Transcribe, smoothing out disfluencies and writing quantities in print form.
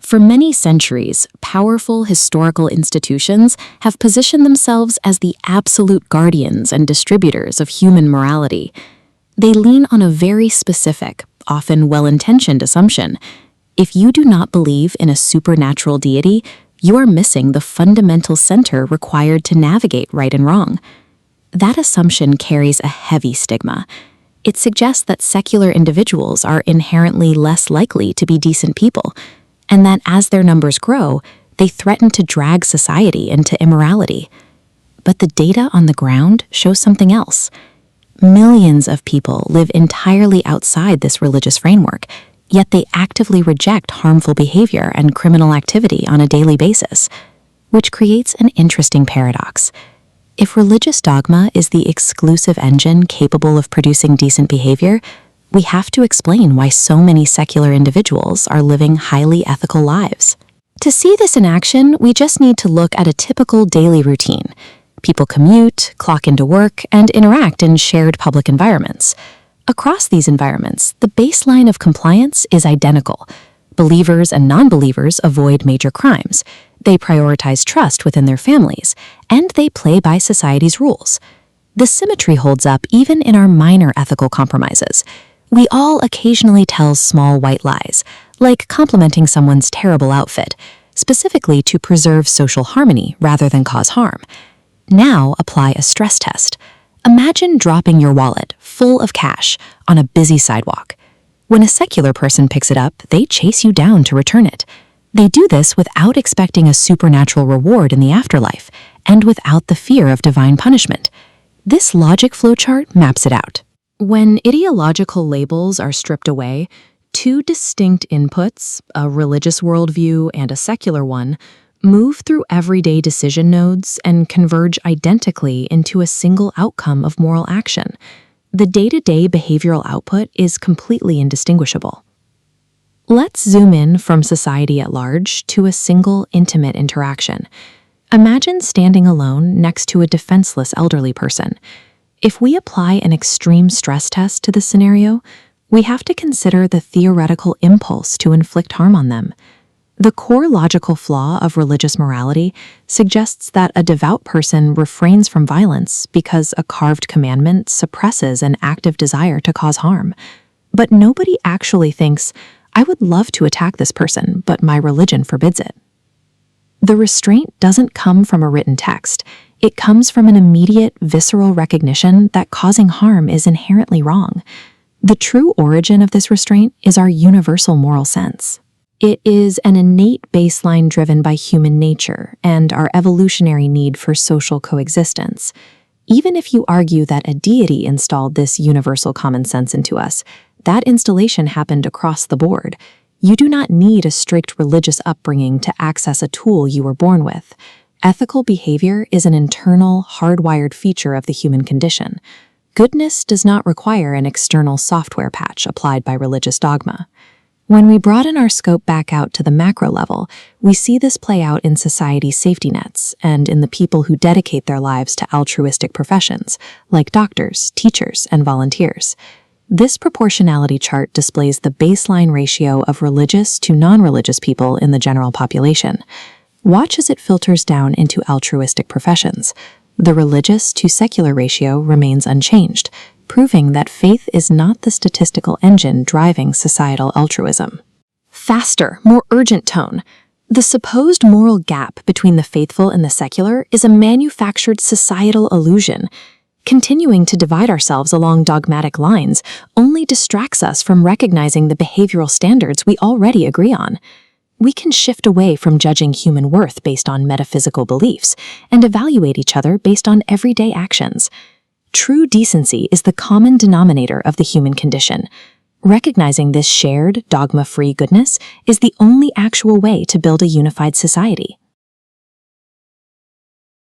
For many centuries, powerful historical institutions have positioned themselves as the absolute guardians and distributors of human morality. They lean on a very specific, often well-intentioned assumption. If you do not believe in a supernatural deity, you are missing the fundamental center required to navigate right and wrong. That assumption carries a heavy stigma. It suggests that secular individuals are inherently less likely to be decent people, and that as their numbers grow, they threaten to drag society into immorality. But the data on the ground shows something else. Millions of people live entirely outside this religious framework, yet they actively reject harmful behavior and criminal activity on a daily basis, which creates an interesting paradox. If religious dogma is the exclusive engine capable of producing decent behavior, we have to explain why so many secular individuals are living highly ethical lives. To see this in action, we just need to look at a typical daily routine. People commute, clock into work, and interact in shared public environments. Across these environments, the baseline of compliance is identical. Believers and non-believers avoid major crimes. They prioritize trust within their families, and they play by society's rules. The symmetry holds up even in our minor ethical compromises. We all occasionally tell small white lies, like complimenting someone's terrible outfit, specifically to preserve social harmony rather than cause harm. Now apply a stress test. Imagine dropping your wallet, full of cash, on a busy sidewalk. When a secular person picks it up, they chase you down to return it. They do this without expecting a supernatural reward in the afterlife, and without the fear of divine punishment. This logic flowchart maps it out. When ideological labels are stripped away, two distinct inputs, a religious worldview and a secular one, move through everyday decision nodes and converge identically into a single outcome of moral action. The day-to-day behavioral output is completely indistinguishable. Let's zoom in from society at large to a single intimate interaction. Imagine standing alone next to a defenseless elderly person. If we apply an extreme stress test to this scenario, we have to consider the theoretical impulse to inflict harm on them. The core logical flaw of religious morality suggests that a devout person refrains from violence because a carved commandment suppresses an active desire to cause harm. But nobody actually thinks, I would love to attack this person, but my religion forbids it. The restraint doesn't come from a written text. It comes from an immediate, visceral recognition that causing harm is inherently wrong. The true origin of this restraint is our universal moral sense. It is an innate baseline driven by human nature and our evolutionary need for social coexistence. Even if you argue that a deity installed this universal common sense into us, that installation happened across the board. You do not need a strict religious upbringing to access a tool you were born with. Ethical behavior is an internal, hardwired feature of the human condition. Goodness does not require an external software patch applied by religious dogma. When we broaden our scope back out to the macro level, we see this play out in society's safety nets and in the people who dedicate their lives to altruistic professions, like doctors, teachers, and volunteers. This proportionality chart displays the baseline ratio of religious to non-religious people in the general population. Watch as it filters down into altruistic professions. The religious to secular ratio remains unchanged, proving that faith is not the statistical engine driving societal altruism. Faster, more urgent tone. The supposed moral gap between the faithful and the secular is a manufactured societal illusion. Continuing to divide ourselves along dogmatic lines only distracts us from recognizing the behavioral standards we already agree on. We can shift away from judging human worth based on metaphysical beliefs and evaluate each other based on everyday actions. True decency is the common denominator of the human condition. Recognizing this shared, dogma-free goodness is the only actual way to build a unified society.